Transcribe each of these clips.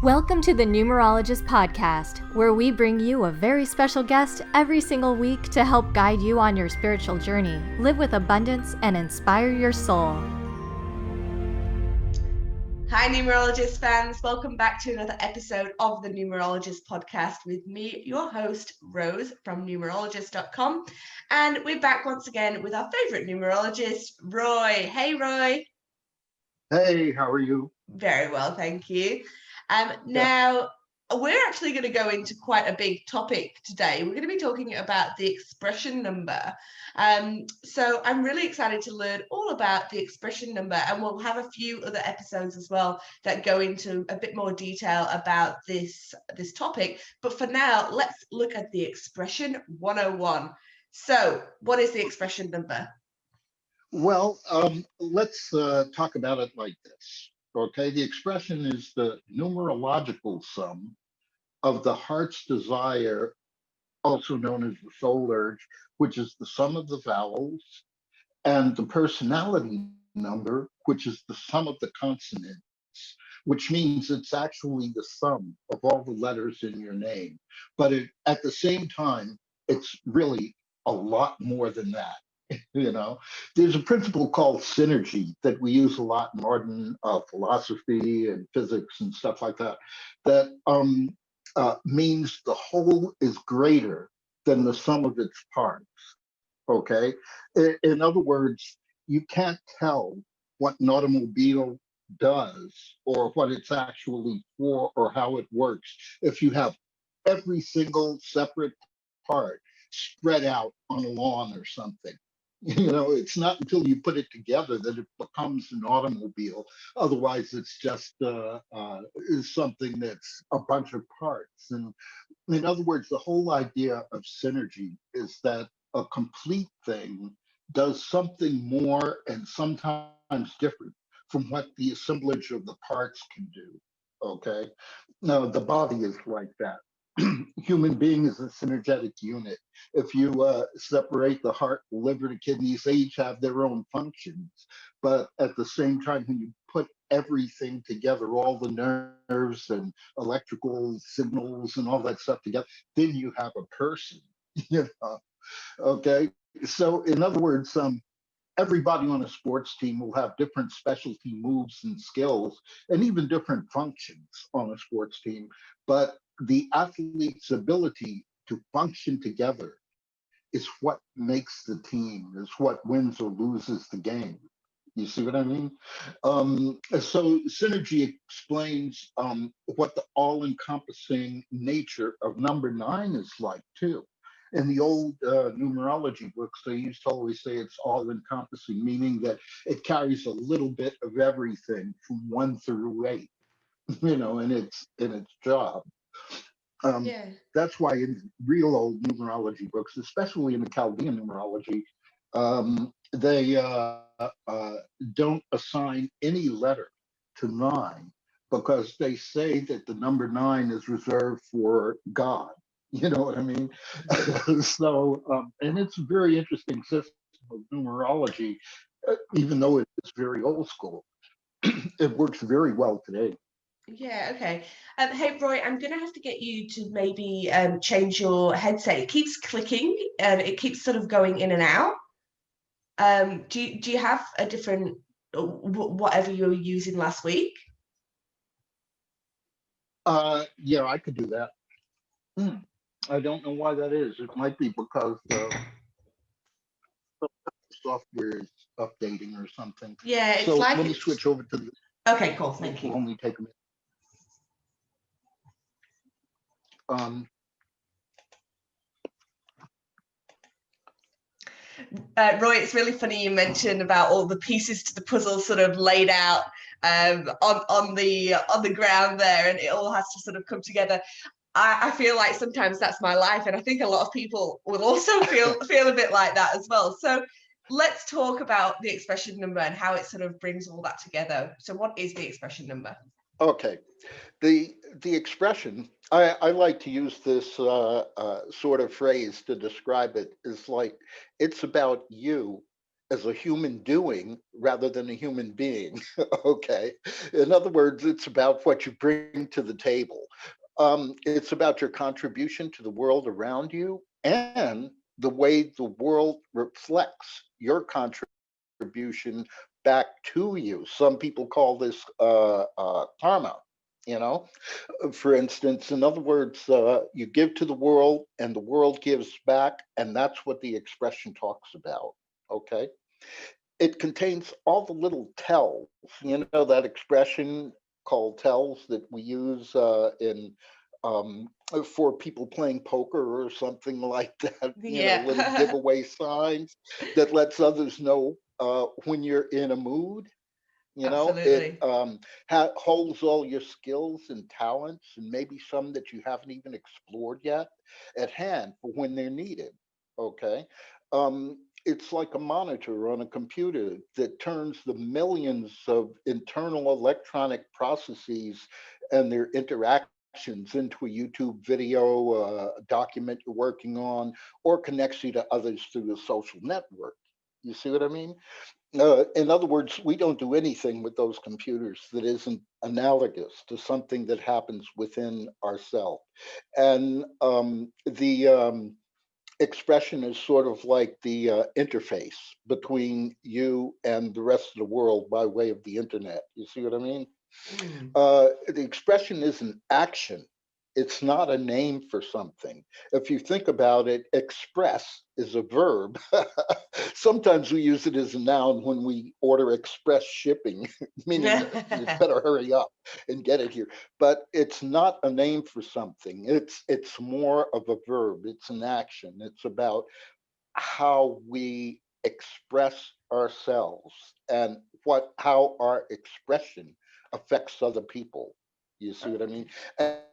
Welcome to the Numerologist Podcast, where we bring you a very special guest every single week to help guide you on your spiritual journey, live with abundance, and inspire your soul. Hi, numerologist fans. Welcome back to another episode of the Numerologist Podcast with me, your host, Rose from numerologist.com. And we're back once again with our favorite numerologist, Roy. Hey, Roy. Hey, how are you? Very well, thank you. Now, we're actually going to go into quite a big topic today. We're going to be talking about the expression number. So I'm really excited to learn all about the expression number, and we'll have a few other episodes as well that go into a bit more detail about this topic. But for now, let's look at the expression 101. So what is the expression number? Well, let's talk about it like this. Okay, the expression is the numerological sum of the heart's desire, also known as the soul urge, which is the sum of the vowels, and the personality number, which is the sum of the consonants, which means it's actually the sum of all the letters in your name. But at the same time, it's really a lot more than that. You know, there's a principle called synergy that we use a lot in modern philosophy and physics and stuff like that, that means the whole is greater than the sum of its parts. Okay. In other words, you can't tell what an automobile does or what it's actually for or how it works if you have every single separate part spread out on a lawn or something. You know, it's not until you put it together that it becomes an automobile. Otherwise, it's just is something that's a bunch of parts. And in other words, the whole idea of synergy is that a complete thing does something more and sometimes different from what the assemblage of the parts can do. Okay. Now, the body is like that. Human being is a synergetic unit. If you separate the heart, the liver, the kidneys, they each have their own functions. But at the same time, when you put everything together, all the nerves and electrical signals and all that stuff together, then you have a person. You know? Okay. So, in other words, everybody on a sports team will have different specialty moves and skills and even different functions on a sports team. But the athlete's ability to function together is what makes the team, is what wins or loses the game. You see what I mean? So synergy explains what the all-encompassing nature of number 9 is like too. In the old numerology books, they used to always say it's all-encompassing, meaning that it carries a little bit of everything from 1 through 8, you know, in its job. That's why in real old numerology books, especially in the Chaldean numerology, they don't assign any letter to 9 because they say that the number 9 is reserved for God. You know what I mean? So, and it's a very interesting system of numerology, even though it's very old school. It works very well today. Yeah, okay. Hey, Roy, I'm going to have to get you to maybe change your headset. It keeps clicking and it keeps sort of going in and out. Do you have a different, whatever you were using last week? Yeah, I could do that. I don't know why that is. It might be because the software is updating or something. Yeah, it's so like let me switch over to the. Okay, cool. Thank you. Only take a minute. Roy, it's really funny you mentioned about all the pieces to the puzzle sort of laid out on the ground there, and it all has to sort of come together. I feel like sometimes that's my life, and I think a lot of people will also feel a bit like that as well. So let's talk about the expression number and how it sort of brings all that together. So what is the expression number? Okay, the expression, I like to use this sort of phrase to describe it, is like it's about you as a human doing rather than a human being. Okay. In other words, it's about what you bring to the table. It's about your contribution to the world around you and the way the world reflects your contribution back to you. Some people call this karma. You know, for instance, in other words, you give to the world and the world gives back, and that's what the expression talks about. Okay. It contains all the little tells, you know, that expression called tells that we use in um, for people playing poker or something like that, you know, little Yeah. giveaway signs that lets others know when you're in a mood. You know, it Absolutely. holds all your skills and talents and maybe some that you haven't even explored yet at hand for when they're needed. Okay. It's like a monitor on a computer that turns the millions of internal electronic processes and their interactions into a YouTube video, document you're working on, or connects you to others through a social network. You see what I mean? In other words, we don't do anything with those computers that isn't analogous to something that happens within ourselves. And the expression is sort of like the interface between you and the rest of the world by way of the internet. You see what I mean? Mm. The expression is an action. It's not a name for something. If you think about it, express is a verb. Sometimes we use it as a noun when we order express shipping, meaning you better hurry up and get it here. But it's not a name for something. It's more of a verb. It's an action. It's about how we express ourselves and what how our expression affects other people. You see what I mean?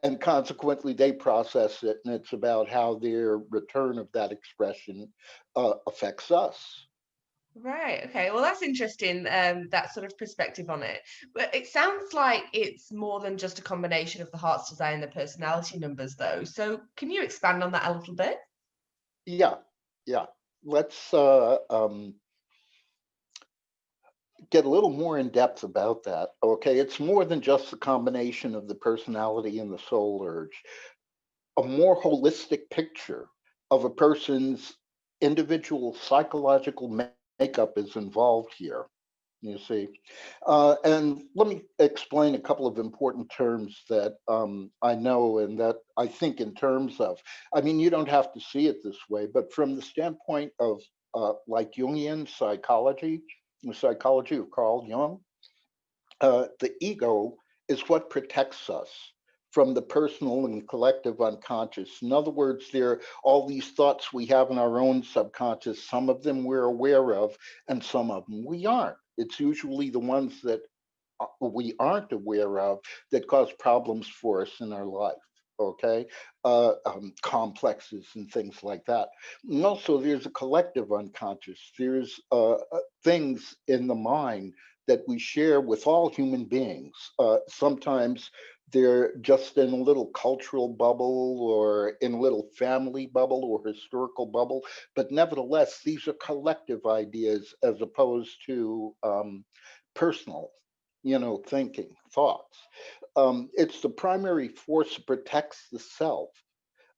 And consequently, they process it, and it's about how their return of that expression affects us. Right. Okay. Well, that's interesting. That sort of perspective on it. But it sounds like it's more than just a combination of the heart's desire and the personality numbers, though. So, can you expand on that a little bit? Yeah, yeah. Let's get a little more in depth about that. Okay, it's more than just the combination of the personality and the soul urge. A more holistic picture of a person's individual psychological makeup is involved here. You see, and let me explain a couple of important terms that I know and that I think in terms of. I mean, you don't have to see it this way, but from the standpoint of like Jungian psychology, the psychology of Carl Jung, the ego is what protects us from the personal and collective unconscious. In other words, there are all these thoughts we have in our own subconscious. Some of them we're aware of, and some of them we aren't. It's usually the ones that we aren't aware of that cause problems for us in our life. Okay, complexes and things like that. And also, there's a collective unconscious. There's things in the mind that we share with all human beings. Sometimes they're just in a little cultural bubble or in a little family bubble or historical bubble, but nevertheless, these are collective ideas as opposed to personal, you know, thinking, thoughts. It's the primary force that protects the self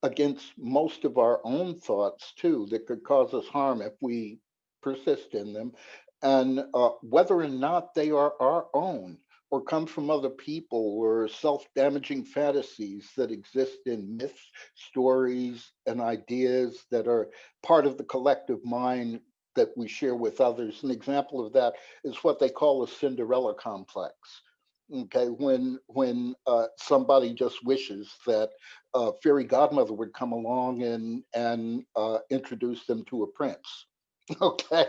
against most of our own thoughts too that could cause us harm if we persist in them, and whether or not they are our own or come from other people or self-damaging fantasies that exist in myths, stories, and ideas that are part of the collective mind that we share with others. An example of that is what they call a Cinderella complex. Okay, when somebody just wishes that a fairy godmother would come along and introduce them to a prince. Okay,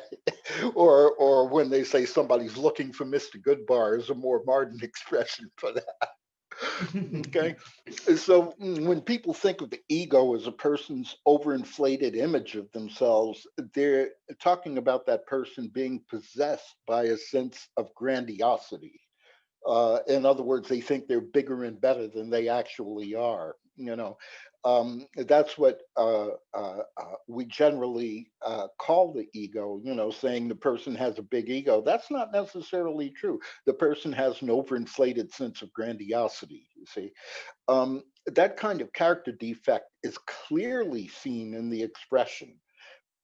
or when they say somebody's looking for Mr. Goodbar is a more modern expression for that. Okay, so when people think of the ego as a person's overinflated image of themselves, they're talking about that person being possessed by a sense of grandiosity. In other words, they think they're bigger and better than they actually are. You know, That's what we generally call the ego, saying the person has a big ego. That's not necessarily true. The person has an overinflated sense of grandiosity, you see. That kind of character defect is clearly seen in the expression,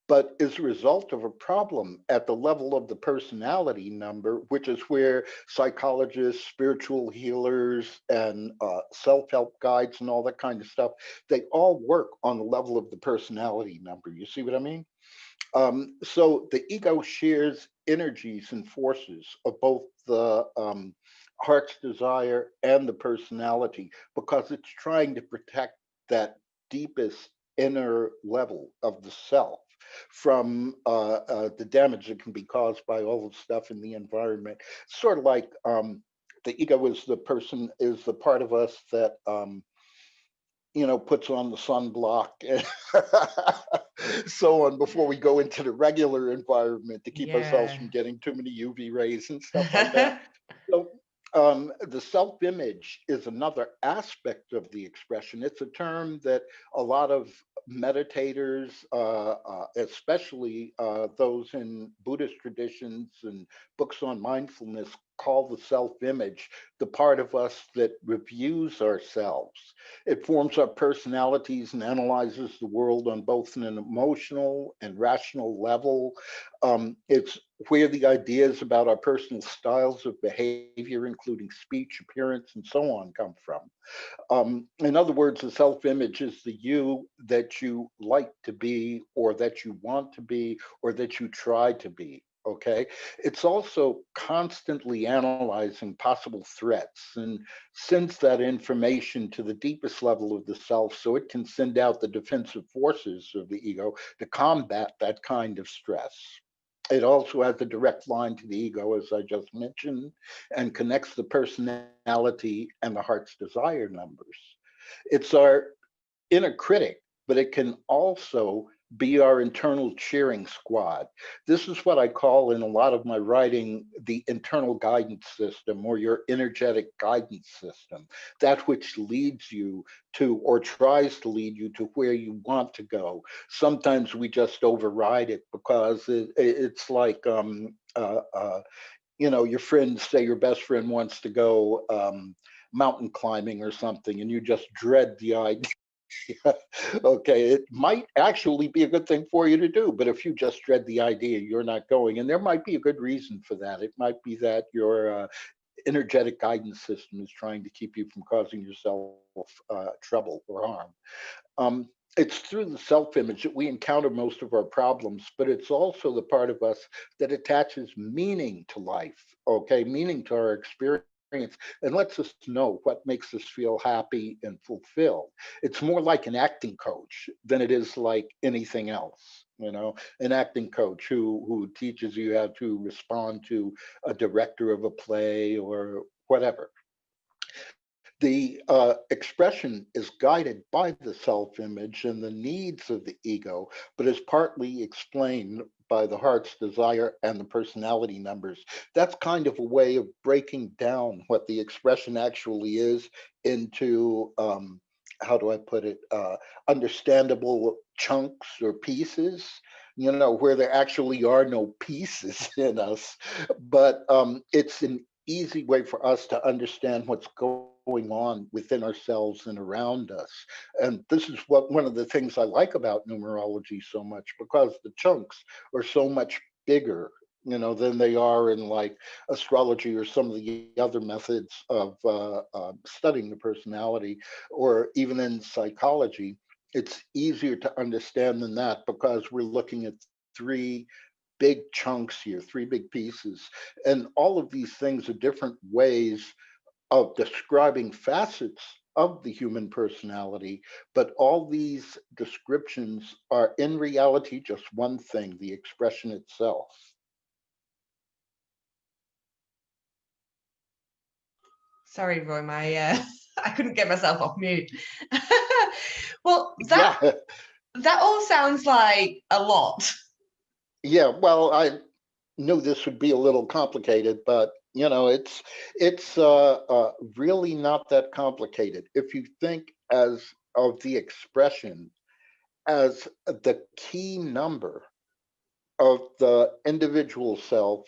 but is a result of a problem at the level of the personality number, which is where psychologists, spiritual healers, and self-help guides and all that kind of stuff, they all work on the level of the personality number. You see what I mean? So the ego shares energies and forces of both the heart's desire and the personality because it's trying to protect that deepest inner level of the self from the damage that can be caused by all the stuff in the environment. Sort of like the ego is the part of us that puts on the sunblock and so on before we go into the regular environment to keep ourselves Yeah. from getting too many UV rays and stuff like that. So the self-image is another aspect of the expression. It's a term that a lot of meditators, especially those in Buddhist traditions and books on mindfulness, call the self-image the part of us that reviews ourselves. It forms our personalities and analyzes the world on both an emotional and rational level. It's where the ideas about our personal styles of behavior, including speech, appearance, and so on, come from. In other words, the self-image is the you that you like to be, or that you want to be, or that you try to be. Okay. It's also constantly analyzing possible threats and sends that information to the deepest level of the self so it can send out the defensive forces of the ego to combat that kind of stress. It also has a direct line to the ego, as I just mentioned, and connects the personality and the heart's desire numbers. It's our inner critic, but it can also be our internal cheering squad. This is what I call in a lot of my writing the internal guidance system, or your energetic guidance system, that which leads you to, or tries to lead you to, where you want to go. Sometimes we just override it because it's like, your friends say your best friend wants to go mountain climbing or something, and you just dread the idea. Okay, it might actually be a good thing for you to do, but if you just dread the idea, you're not going. And there might be a good reason for that. It might be that your energetic guidance system is trying to keep you from causing yourself trouble or harm. It's through the self-image that we encounter most of our problems, but it's also the part of us that attaches meaning to life, okay, meaning to our experience, and lets us know what makes us feel happy and fulfilled. It's more like an acting coach than it is like anything else. An acting coach who teaches you how to respond to a director of a play or whatever. The expression is guided by the self-image and the needs of the ego, but is partly explained by the heart's desire and the personality numbers. That's kind of a way of breaking down what the expression actually is into, how do I put it, understandable chunks or pieces. Where there actually are no pieces in us, but it's an easy way for us to understand what's going on within ourselves and around us. And this is one of the things I like about numerology so much, because the chunks are so much bigger, than they are in like astrology or some of the other methods of studying the personality, or even in psychology. It's easier to understand than that because we're looking at three big chunks here, three big pieces. And all of these things are different ways of describing facets of the human personality, but all these descriptions are in reality just one thing, the expression itself. Sorry, Roy, my I couldn't get myself off mute. Well, Yeah, that all sounds like a lot. yeah. Well, I knew this would be a little complicated, but it's really not that complicated if you think as of the expression as the key number of the individual self,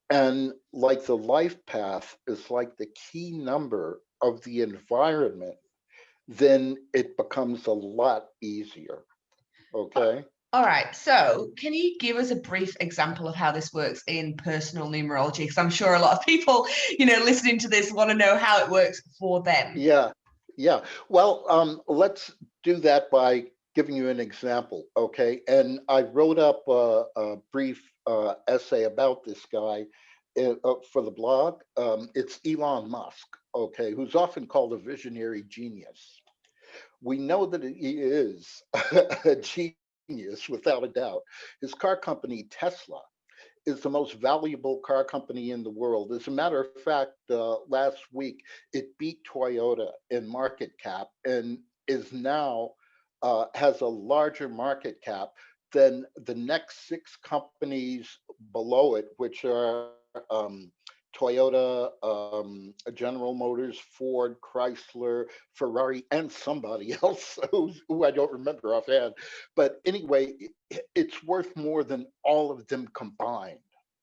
and like the life path is like the key number of the environment, then it becomes a lot easier. Okay. All right. So, can you give us a brief example of how this works in personal numerology? Because I'm sure a lot of people, listening to this want to know how it works for them. Yeah. Yeah. Well, let's do that by giving you an example. Okay. And I wrote up a brief essay about this guy for the blog. It's Elon Musk. Okay. Who's often called a visionary genius. We know that he is a genius without a doubt. His car company, Tesla, is the most valuable car company in the world. As a matter of fact, last week it beat Toyota in market cap and is now has a larger market cap than the next six companies below it, which are Toyota, General Motors, Ford, Chrysler, Ferrari, and somebody else who I don't remember offhand. But anyway, it's worth more than all of them combined.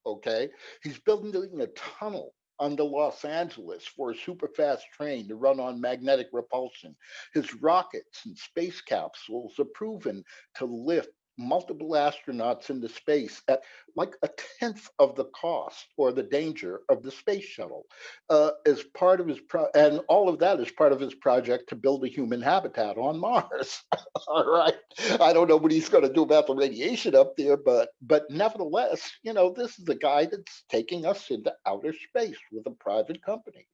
Okay. He's building a tunnel under Los Angeles for a super fast train to run on magnetic repulsion. His rockets and space capsules are proven to lift multiple astronauts into space at like a tenth of the cost or the danger of the space shuttle. As part of his and all of that is part of his project to build a human habitat on Mars. All right, I don't know what he's going to do about the radiation up there, but nevertheless, this is the guy that's taking us into outer space with a private company.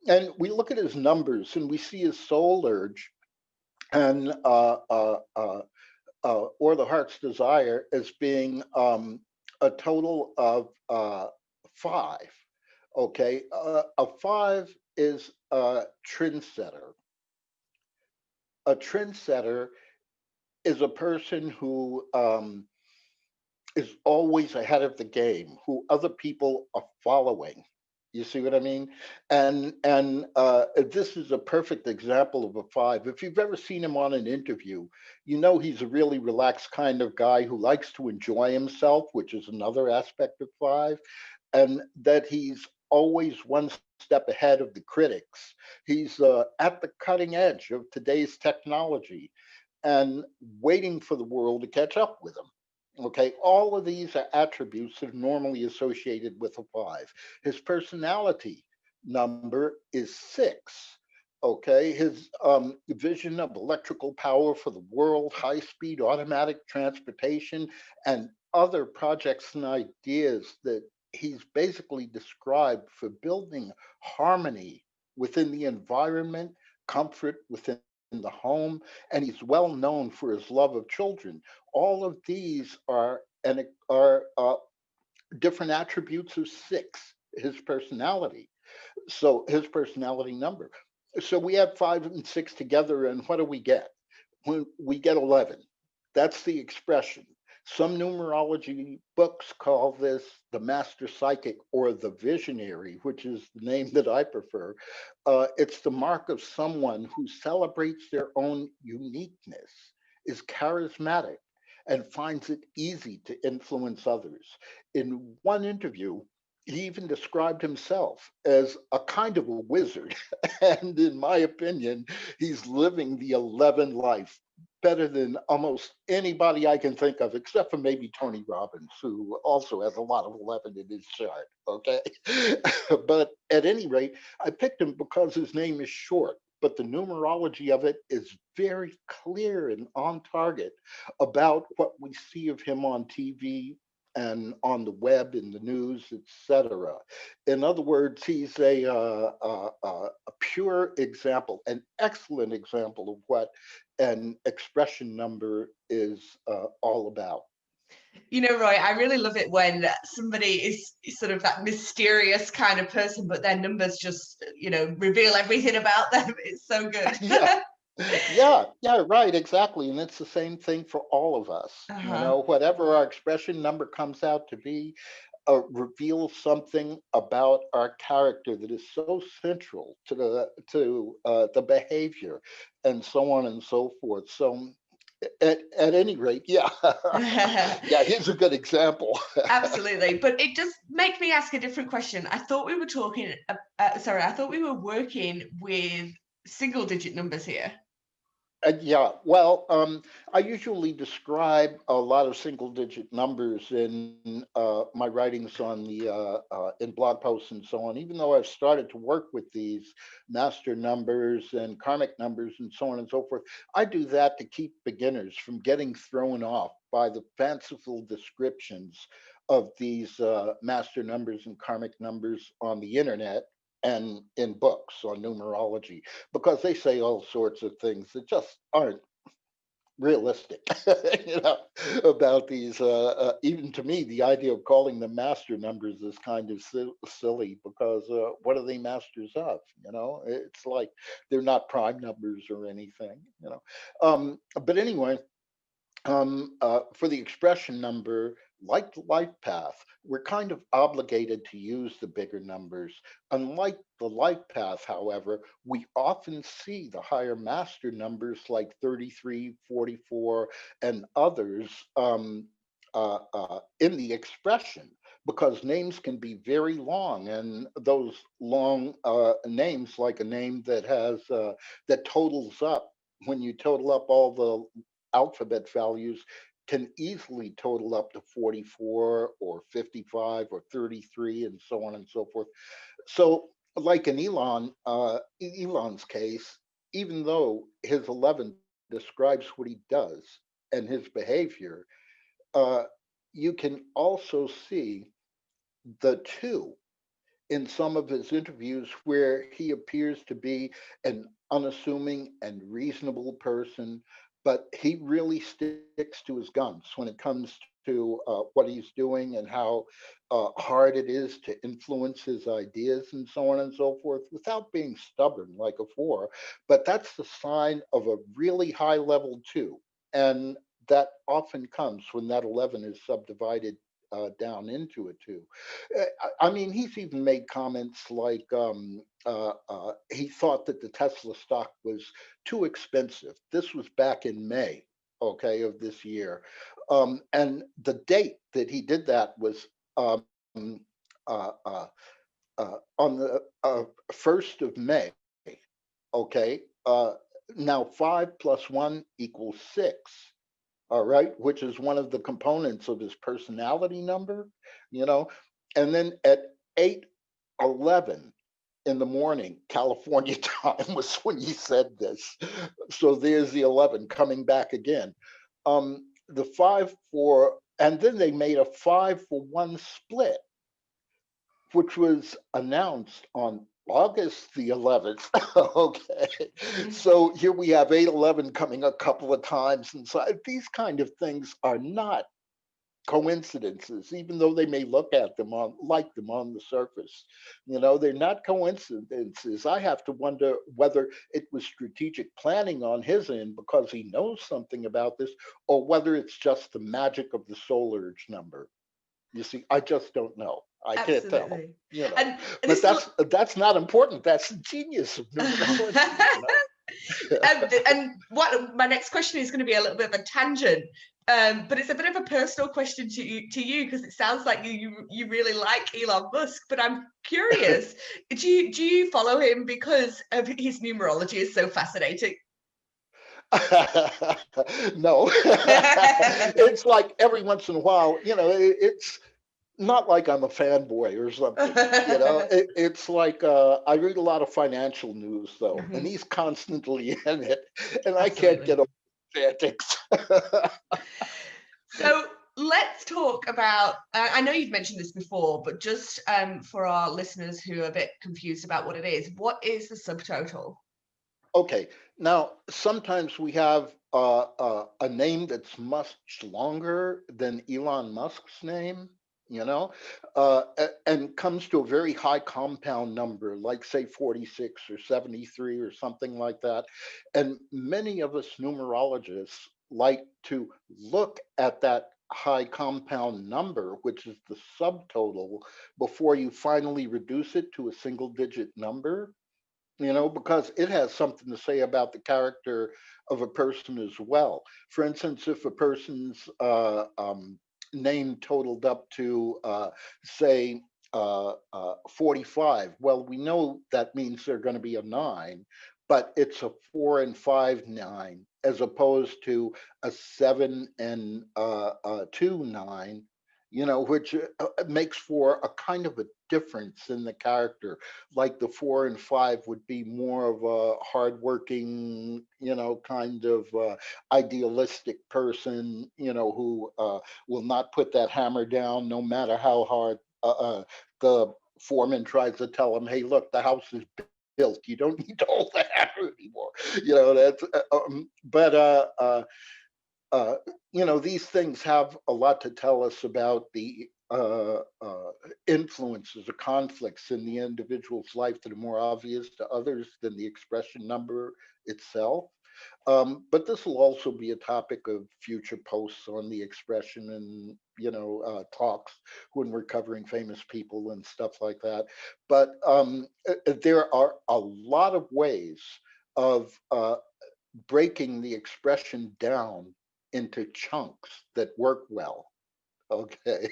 And we look at his numbers and we see his soul urge and or the heart's desire as being a total of 5. Okay, a 5 is a trendsetter. A trendsetter is a person who is always ahead of the game, who other people are following. You see what I mean? And this is a perfect example of a 5. If you've ever seen him on an interview, he's a really relaxed kind of guy who likes to enjoy himself, which is another aspect of 5, and that he's always one step ahead of the critics. He's at the cutting edge of today's technology and waiting for the world to catch up with him. Okay, all of these are attributes that are normally associated with a 5. His personality number is 6. Okay, his vision of electrical power for the world, high-speed automatic transportation, and other projects and ideas that he's basically described for building harmony within the environment, comfort within the home, and he's well known for his love of children. All of these are different attributes of 6, his personality. So his personality number. So we have 5 and 6 together, and what do we get? When we get 11. That's the expression. Some numerology books call this the master psychic or the visionary, which is the name that I prefer. It's the mark of someone who celebrates their own uniqueness, is charismatic, and finds it easy to influence others. In one interview, he even described himself as a kind of a wizard. And in my opinion, he's living the 11 life better than almost anybody I can think of, except for maybe Tony Robbins, who also has a lot of 11 in his chart. Okay. But at any rate, I picked him because his name is short, but the numerology of it is very clear and on target about what we see of him on TV and on the web, in the news, etc. In other words, he's a pure example, an excellent example of what an expression number is all about. Roy, I really love it when somebody is sort of that mysterious kind of person, but their numbers just, reveal everything about them. It's so good. Yeah, right, exactly. And it's the same thing for all of us. Uh-huh. Whatever our expression number comes out to be, reveal something about our character that is so central to the behavior, and so on and so forth. So, at any rate, yeah, yeah, here's a good example. Absolutely, but it does make me ask a different question. I thought we were talking, sorry, I thought we were working with single digit numbers here. Yeah, well, I usually describe a lot of single digit numbers in my writings on the in blog posts and so on. Even though I've started to work with these master numbers and karmic numbers and so on and so forth, I do that to keep beginners from getting thrown off by the fanciful descriptions of these master numbers and karmic numbers on the internet and in books on numerology, because they say all sorts of things that just aren't realistic, you know, about these. Even to me, the idea of calling them master numbers is kind of silly, because what are they masters of? You know, it's like they're not prime numbers or anything. You know, but anyway, for the expression number, like the life path, we're kind of obligated to use the bigger numbers. Unlike the life path, however, we often see the higher master numbers like 33, 44, and others in the expression, because names can be very long, and those long names, like a name that has that totals up, when you total up all the alphabet values, can easily total up to 44 or 55 or 33 and so on and so forth. So, like in Elon's case, even though his 11 describes what he does and his behavior, uh, you can also see the two in some of his interviews, where he appears to be an unassuming and reasonable person, but he really sticks to his guns when it comes to what he's doing, and how hard it is to influence his ideas and so on and so forth, without being stubborn like a four. But that's the sign of a really high level two. And that often comes when that 11 is subdivided down into a two. I mean, he's even made comments like he thought that the Tesla stock was too expensive. This was back in May, okay, of this year. And the date that he did that was uh, uh, on the 1st of May, okay? Now, 5 plus 1 equals 6, all right, which is one of the components of his personality number, you know. And then at 8:11 in the morning, California time, was when he said this. So there's the 11 coming back again. The 5 4, and then they made a 5-for-1 split, which was announced on August the 11th. Okay. So here we have 811 coming a couple of times. And so these kind of things are not coincidences, even though they may look at them on like them on the surface. You know, they're not coincidences. I have to wonder whether it was strategic planning on his end, because he knows something about this, or whether it's just the magic of the soul urge number. You see, I just don't know. I can't tell. Absolutely. You know, And but that's not important. That's the genius of numerology. You know? and what my next question is going to be a little bit of a tangent, but it's a bit of a personal question to you, because it sounds like you really like Elon Musk. But I'm curious, do you follow him because of his numerology is so fascinating? No. It's like every once in a while, you know, it's not like I'm a fanboy or something. You know, it's like I read a lot of financial news though, and he's constantly in it, and I can't Absolutely. get over the antics. So let's talk about, I know you've mentioned this before, but just for our listeners who are a bit confused about what it is, what is the subtotal? Okay, now sometimes we have a name that's much longer than Elon Musk's name, you know, and comes to a very high compound number, like say 46 or 73 or something like that. And many of us numerologists like to look at that high compound number, which is the subtotal, before you finally reduce it to a single digit number, because it has something to say about the character of a person as well. For instance, if a person's name totaled up to, say, 45, well, we know that means they're going to be a nine, but it's a 4 and 5 9 as opposed to a 7 and 2 9, which makes for a kind of a difference in the character. Like the 4 and 5 would be more of a hardworking, kind of idealistic person, who will not put that hammer down no matter how hard the foreman tries to tell him, hey, look, the house is built. You don't need to hold the hammer anymore. That's, but uh, these things have a lot to tell us about the influences or conflicts in the individual's life that are more obvious to others than the expression number itself. But this will also be a topic of future posts on the expression and, talks when we're covering famous people and stuff like that. But there are a lot of ways of breaking the expression down into chunks that work well. Okay.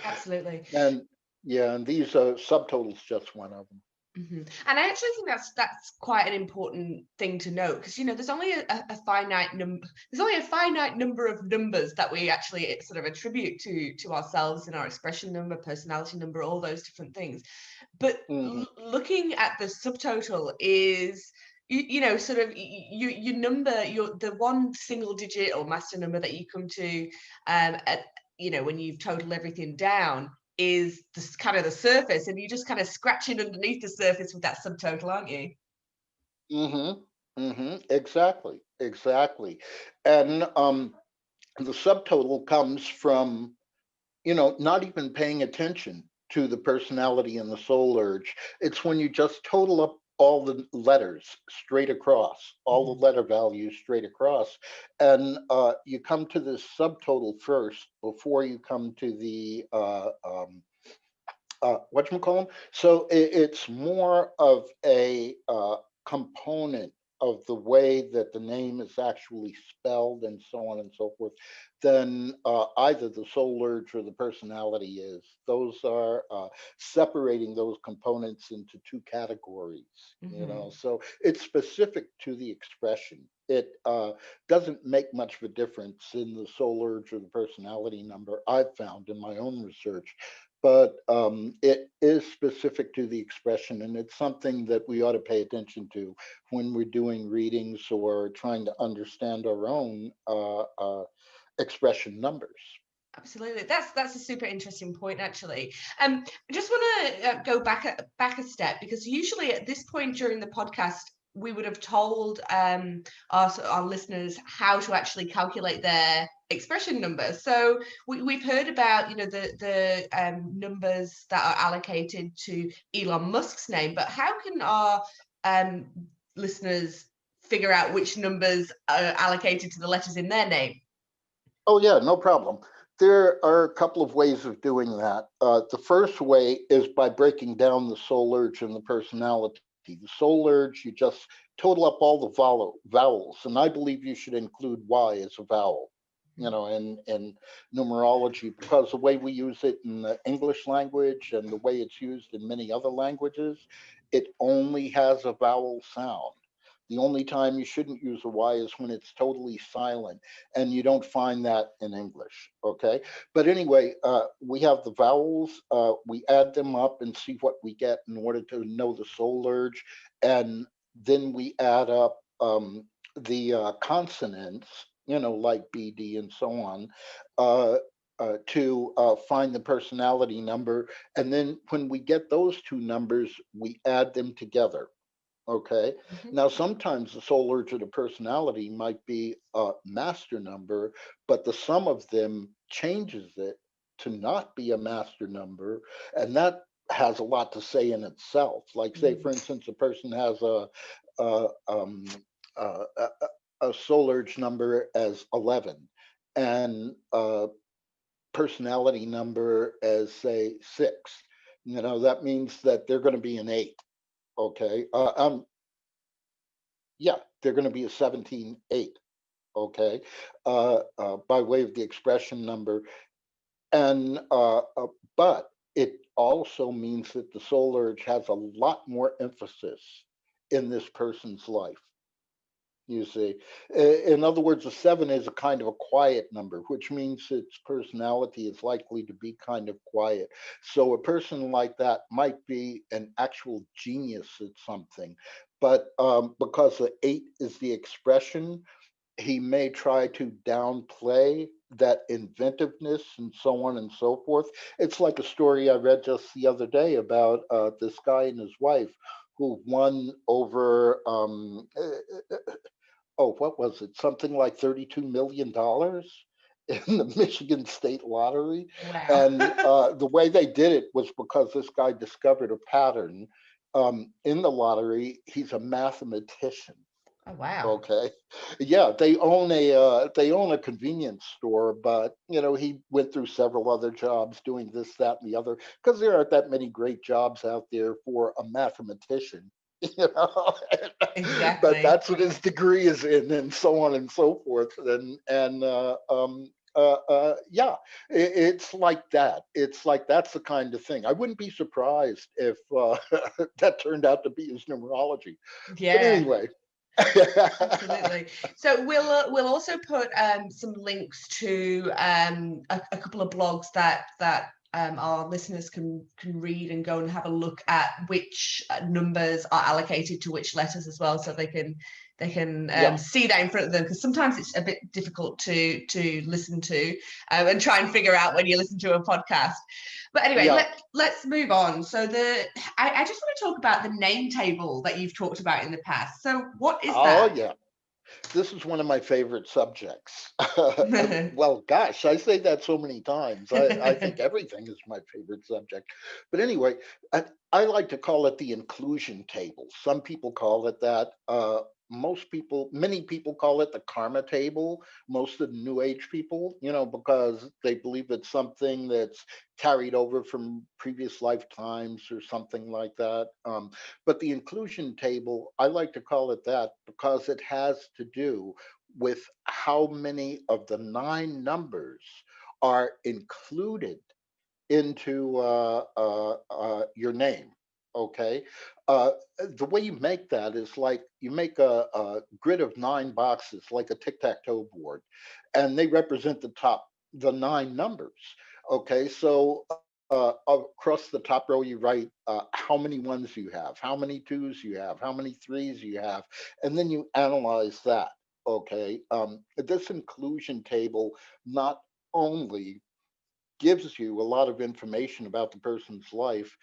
Absolutely. And yeah, and these subtotals just one of them. And I actually think that's quite an important thing to note, because there's only a finite number. There's only a finite number of numbers that we actually sort of attribute to ourselves in our expression number, personality number, all those different things. But looking at the subtotal is, sort of your number, the one single digit or master number that you come to, at when you've totaled everything down, is this kind of the surface, and you're just kind of scratching underneath the surface with that subtotal, aren't you? Exactly. And the subtotal comes from, not even paying attention to the personality and the soul urge. It's when you just total up all the letters straight across, all the letter values straight across, and you come to this subtotal first before you come to the whatchamacallit. So it's more of a component of the way that the name is actually spelled and so on and so forth than either the soul urge or the personality is. Those are separating those components into two categories, so it's specific to the expression. It doesn't make much of a difference in the soul urge or the personality number, I've found in my own research. But it is specific to the expression, and it's something that we ought to pay attention to when we're doing readings or trying to understand our own expression numbers. Absolutely, that's a super interesting point, actually. I just want to go back a step, because usually at this point during the podcast, we would have told our listeners how to actually calculate their expression numbers. So we've heard about the numbers that are allocated to Elon Musk's name, but how can our listeners figure out which numbers are allocated to the letters in their name? Oh yeah, no problem. There are a couple of ways of doing that. The first way is by breaking down the soul urge and the personality. The soul urge, you just total up all the vowels, and I believe you should include Y as a vowel, in numerology, because the way we use it in the English language and the way it's used in many other languages, it only has a vowel sound. The only time you shouldn't use a Y is when it's totally silent, and you don't find that in English, okay? But anyway, we have the vowels, we add them up and see what we get in order to know the soul urge, and then we add up the consonants, like B, D, and so on, to find the personality number. And then when we get those two numbers, we add them together. Okay. Now, sometimes the soul urge of the personality might be a master number, but the sum of them changes it to not be a master number. And that has a lot to say in itself. Like, say, for instance, a person has a, a soul urge number as 11. And personality number as, say, 6, that means that they're going to be an 8. Okay. Yeah, they're going to be a 17/8. Okay. By way of the expression number. And but it also means that the soul urge has a lot more emphasis in this person's life. You see, in other words, a 7 is a kind of a quiet number, which means its personality is likely to be kind of quiet. So a person like that might be an actual genius at something, but because the 8 is the expression, he may try to downplay that inventiveness and so on and so forth. It's like a story I read just the other day about this guy and his wife who won over, oh, what was it? Something like $32 million in the Michigan State Lottery. Wow. And the way they did it was because this guy discovered a pattern in the lottery. He's a mathematician. Oh, wow. Okay. Yeah, they own a convenience store, but he went through several other jobs doing this, that, and the other, because there aren't that many great jobs out there for a mathematician. You know, but Exactly. that's what his degree is in, and so on and so forth. Yeah, it's like that. It's like that's the kind of thing. I wouldn't be surprised if that turned out to be his numerology. But Yeah. anyway. Absolutely. So we'll also put some links to a couple of blogs that our listeners can read and go and have a look at which numbers are allocated to which letters as well, so they can Yeah, see that in front of them, because sometimes it's a bit difficult to listen to and try and figure out when you listen to a podcast. But anyway, yeah. let's move on. So I just want to talk about the name table that you've talked about in the past. So what is Oh, that? yeah. This is one of my favorite subjects. Well, gosh, I say that so many times. I think everything is my favorite subject. But anyway, I like to call it the inclusion table. Some people call it that. Many people call it the karma table. Most of the New Age people, because they believe it's something that's carried over from previous lifetimes or something like that. But the inclusion table, I like to call it that because it has to do with how many of the 9 numbers are included into your name. Okay. Uh, the way you make that is like you make a grid of 9 boxes, like a tic tac toe board, and they represent the 9 numbers. Okay. So across the top row, you write how many ones you have, how many twos you have, how many threes you have, and then you analyze that. Okay. This inclusion table not only gives you a lot of information about the person's life.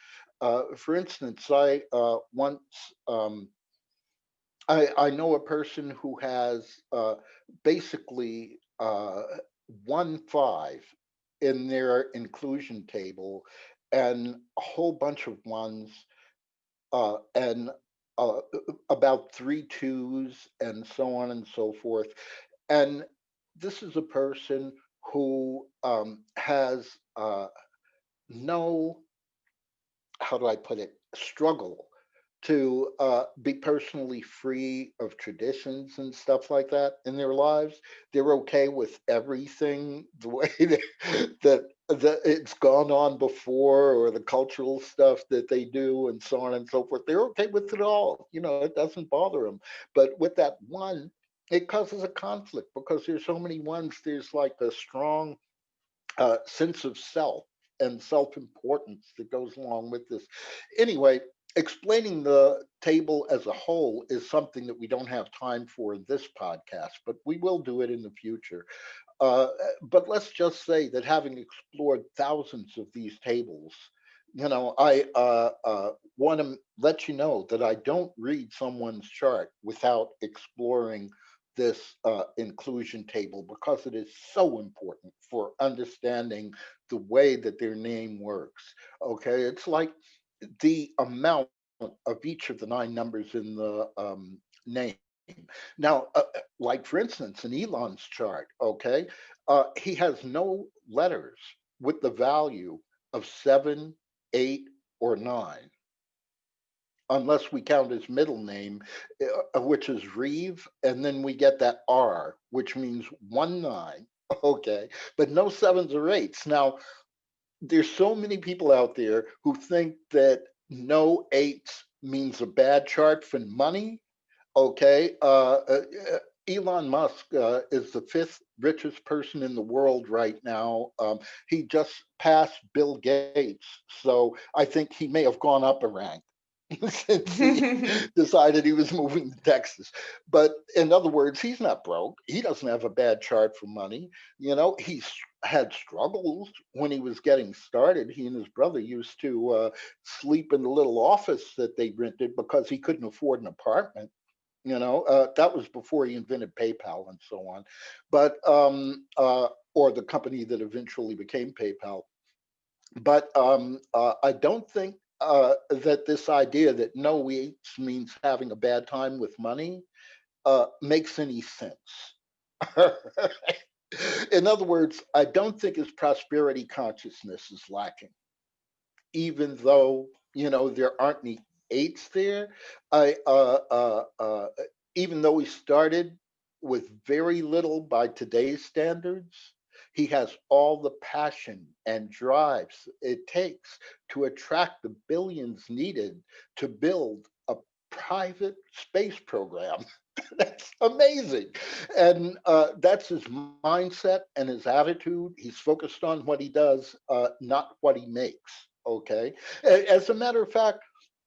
For instance, um, I know a person who has basically 1 5 in their inclusion table and a whole bunch of ones and about 3 2s and so on and so forth. And this is a person who has no, how do I put it, struggle to be personally free of traditions and stuff like that in their lives. They're okay with everything the way that it's gone on before, or the cultural stuff that they do and so on and so forth. They're okay with it all. It doesn't bother them. But with that one, it causes a conflict because there's so many ones. There's like a strong sense of self and self importance that goes along with this. Anyway, explaining the table as a whole is something that we don't have time for in this podcast, but we will do it in the future. Uh, but let's just say that having explored thousands of these tables, I want to let you know that I don't read someone's chart without exploring this inclusion table because it is so important for understanding the way that their name works. Okay, it's like the amount of each of the 9 numbers in the name. Now, like for instance, in Elon's chart, okay, he has no letters with the value of 7, 8, or 9, unless we count his middle name, which is Reeve, and then we get that R, which means 1, 9. Okay, but no sevens or eights. Now, there's so many people out there who think that no eights means a bad chart for money. Okay, Elon Musk is the fifth richest person in the world right now. He just passed Bill Gates, so I think he may have gone up a rank since he decided he was moving to Texas. But in other words, he's not broke. He doesn't have a bad chart for money. He's had struggles when he was getting started. He and his brother used to sleep in the little office that they rented because he couldn't afford an apartment. That was before he invented PayPal and so on. But or the company that eventually became PayPal. But I don't think that this idea that no weights means having a bad time with money makes any sense. In other words, I don't think his prosperity consciousness is lacking, even though there aren't any eights there. I Even though he started with very little by today's standards, he has all the passion and drives it takes to attract the billions needed to build a private space program. That's amazing. And that's his mindset and his attitude. He's focused on what he does, not what he makes. Okay. As a matter of fact,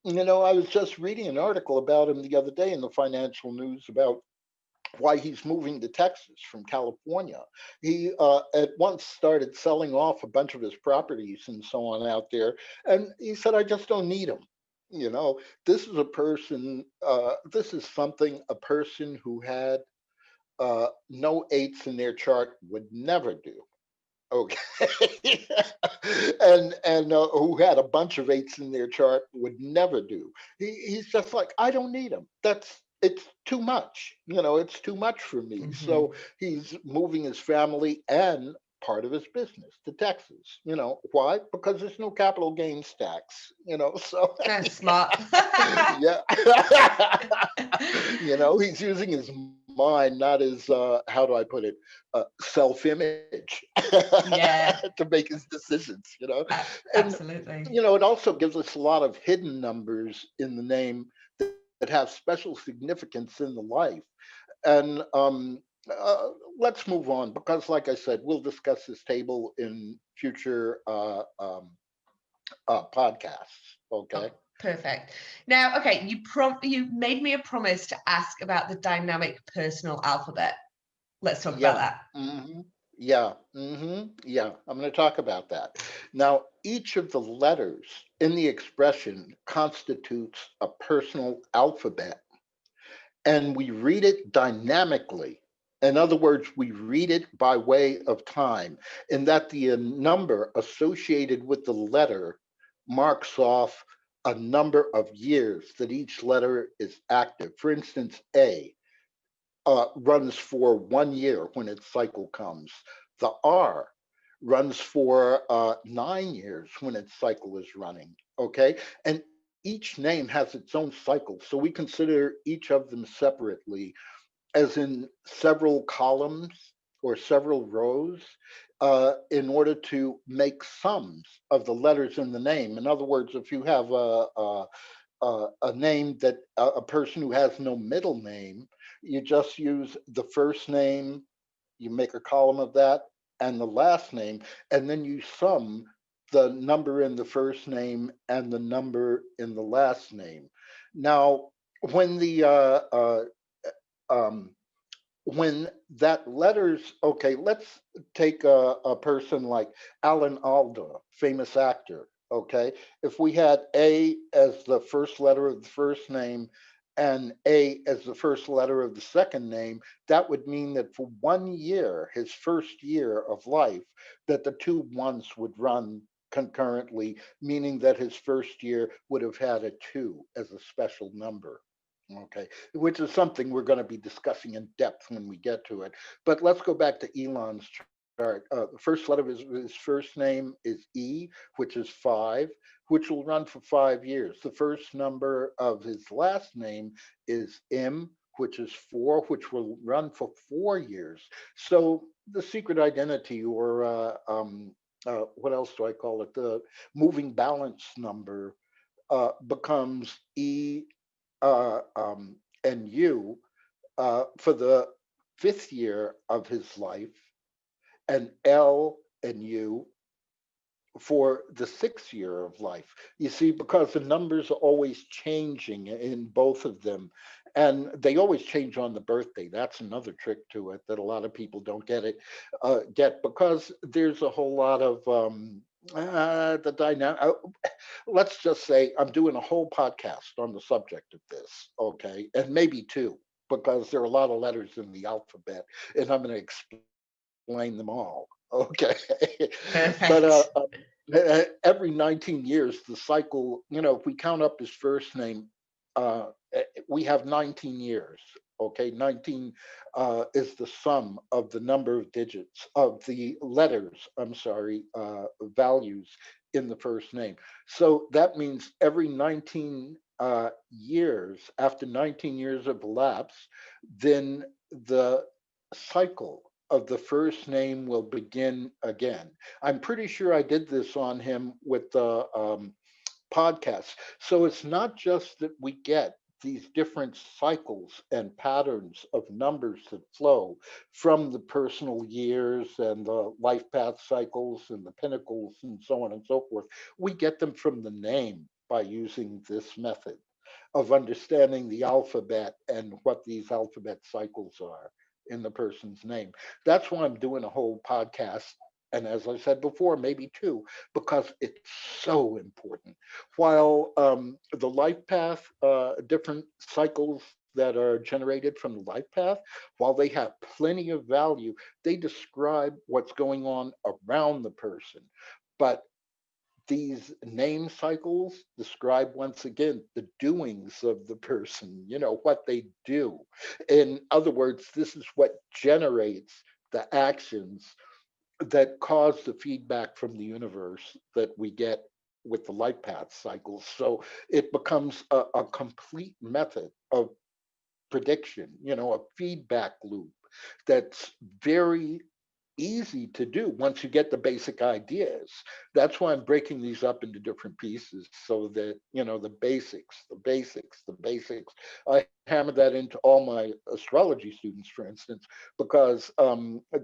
I was just reading an article about him the other day in the Financial News about why he's moving to Texas from California. He at once started selling off a bunch of his properties and so on out there. And he said, I just don't need them. This is a person, this is something a person who had no eights in their chart would never do. Okay. And who had a bunch of eights in their chart would never do. He's just like, I don't need them. It's too much. It's too much for me. So he's moving his family and part of his business to Texas. Why? Because there's no capital gains tax. So That's smart. yeah. He's using his mind, not his how do I put it, self-image Yeah. to make his decisions. And Absolutely. it also gives us a lot of hidden numbers in the name that have special significance in the life. And let's move on, because like I said, we'll discuss this table in future podcasts. Okay. Oh, perfect. Now, okay, you made me a promise to ask about the dynamic personal alphabet. Let's talk about that. Yeah. Yeah. I'm going to talk about that. Now, each of the letters in the expression constitutes a personal alphabet, and we read it dynamically. In other words, we read it by way of time, in that the number associated with the letter marks off a number of years that each letter is active. For instance, A runs for 1 year when its cycle comes. The R runs for 9 years when its cycle is running. Okay. And each name has its own cycle. So we consider each of them separately, as in several columns or several rows, in order to make sums of the letters in the name. In other words, if you have a name that a person who has no middle name, you just use the first name, you make a column of that, and the last name, and then you sum the number in the first name and the number in the last name. Now, when when that letters, okay, let's take a person like Alan Alda, famous actor. Okay, if we had A as the first letter of the first name and A as the first letter of the second name, that would mean that for 1 year, his first year of life, that the two ones would run concurrently, meaning that his first year would have had a 2 as a special number. Okay, which is something we're going to be discussing in depth when we get to it. But let's go back to Elon's The first letter of his first name is E, which is 5, which will run for 5 years. The first number of his last name is M, which is 4, which will run for 4 years. So the secret identity, or what else do I call it? The moving balance number becomes E and U for the 5th year of his life, and L and U for the 6th year of life. You see, because the numbers are always changing in both of them, and they always change on the birthday. That's another trick to it that a lot of people don't get, because there's a whole lot of the dynamic. Let's just say I'm doing a whole podcast on the subject of this, okay, and maybe two, because there are a lot of letters in the alphabet, and I'm going to explain them all. Okay, but Perfect. every 19 years, the cycle. If we count up his first name, we have 19 years. Okay, 19 is the sum of the number of digits of the letters. I'm sorry, values in the first name. So that means every 19 years, after 19 years of elapse, then the cycle of the first name will begin again. I'm pretty sure I did this on him with the podcast. So it's not just that we get these different cycles and patterns of numbers that flow from the personal years and the life path cycles and the pinnacles and so on and so forth. We get them from the name by using this method of understanding the alphabet and what these alphabet cycles are in the person's name. That's why I'm doing a whole podcast. And as I said before, maybe two, because it's so important. While the life path, different cycles that are generated from the life path, while they have plenty of value, they describe what's going on around the person. But these name cycles describe once again the doings of the person, what they do. In other words, this is what generates the actions that cause the feedback from the universe that we get with the life path cycles. So it becomes a complete method of prediction, a feedback loop that's very easy to do once you get the basic ideas. That's why I'm breaking these up into different pieces, so that, the basics. I hammer that into all my astrology students, for instance, because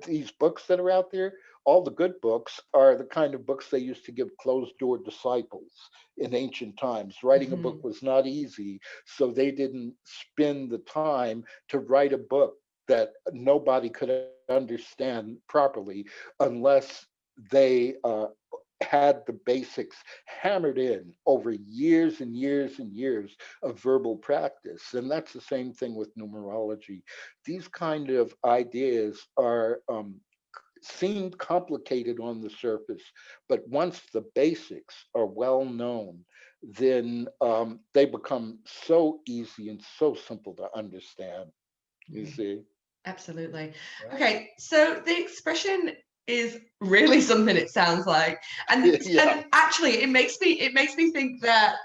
these books that are out there, all the good books are the kind of books they used to give closed door disciples in ancient times. Writing a book Mhm. was not easy, so they didn't spend the time to write a book that nobody could understand properly unless they had the basics hammered in over years and years and years of verbal practice. And that's the same thing with numerology. These kind of ideas are seem complicated on the surface, but once the basics are well known, then they become so easy and so simple to understand. You Mhm. see? Absolutely. Yeah. Okay, so the expression is really something, it sounds like. And Yeah. and actually it makes me think that,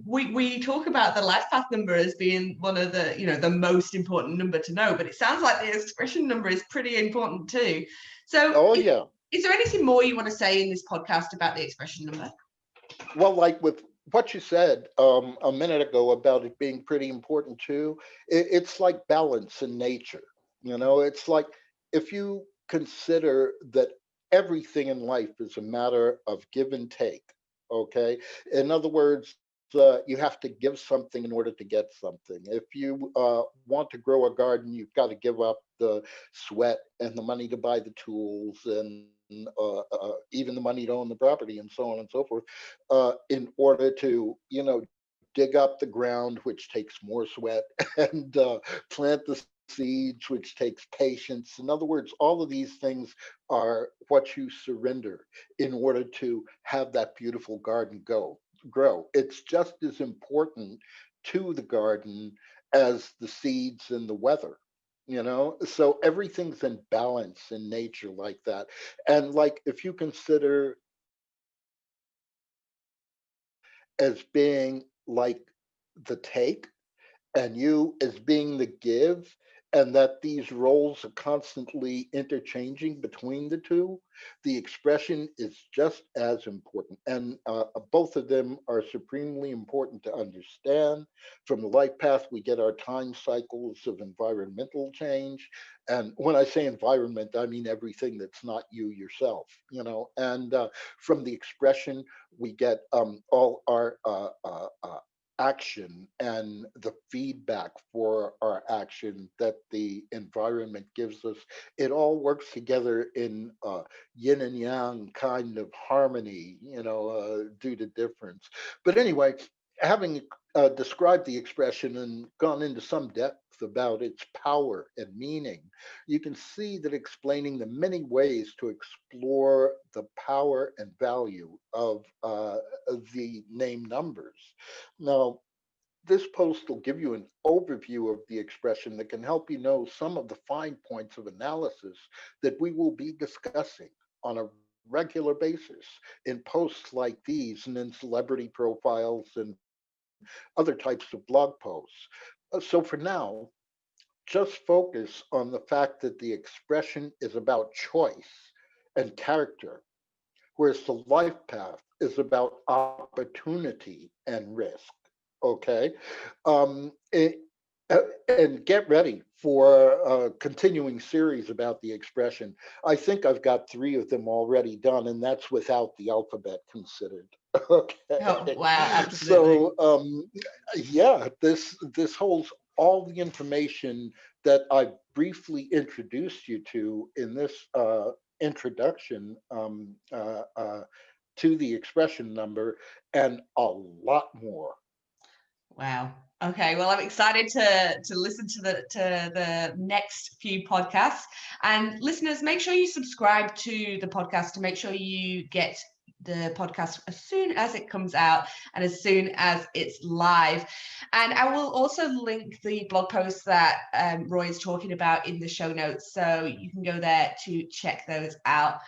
we talk about the life path number as being one of the, the most important number to know, but it sounds like the expression number is pretty important too. So Oh, is, yeah. is there anything more you want to say in this podcast about the expression number? Well, like with what you said a minute ago about it being pretty important too, it's like balance in nature. It's like if you consider that everything in life is a matter of give and take, okay? In other words, you have to give something in order to get something. If you want to grow a garden, you've got to give up the sweat and the money to buy the tools and even the money to own the property and so on and so forth, in order to, dig up the ground, which takes more sweat, and plant the seeds, which takes patience. In other words, all of these things are what you surrender in order to have that beautiful garden grow. It's just as important to the garden as the seeds and the weather. So everything's in balance in nature like that. And like if you consider as being like the take and you as being the give, and that these roles are constantly interchanging between the two, the expression is just as important. And both of them are supremely important to understand. From the life path, we get our time cycles of environmental change. And when I say environment, I mean everything that's not you yourself, And from the expression, we get all our action and the feedback for our action that the environment gives us. It all works together in yin and yang kind of harmony, due to difference. But anyway, having described the expression and gone into some depth about its power and meaning, you can see that explaining the many ways to explore the power and value of the name numbers. Now, this post will give you an overview of the expression that can help you know some of the fine points of analysis that we will be discussing on a regular basis in posts like these and in celebrity profiles and other types of blog posts. So for now, just focus on the fact that the expression is about choice and character, whereas the life path is about opportunity and risk. Okay. Um, it, and get ready for a continuing series about the expression. I think I've got 3 of them already done, and that's without the alphabet considered. Okay. Oh, wow, absolutely. So, yeah, this holds all the information that I briefly introduced you to in this introduction to the expression number, and a lot more. Wow. Okay. Well, I'm excited to listen to the next few podcasts. And listeners, make sure you subscribe to the podcast to make sure you get the podcast as soon as it comes out and as soon as it's live. And I will also link the blog posts that Roy is talking about in the show notes, so you can go there to check those out.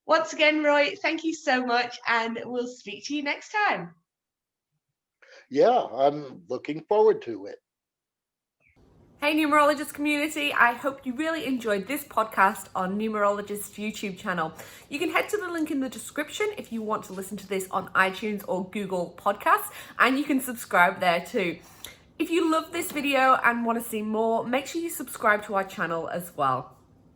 Once again, Roy, thank you so much, and we'll speak to you next time. Yeah, I'm looking forward to it. Hey numerologist community, I hope you really enjoyed this podcast on Numerologist's YouTube channel. You can head to the link in the description if you want to listen to this on iTunes or Google Podcasts, and you can subscribe there too. If you love this video and want to see more, make sure you subscribe to our channel as well.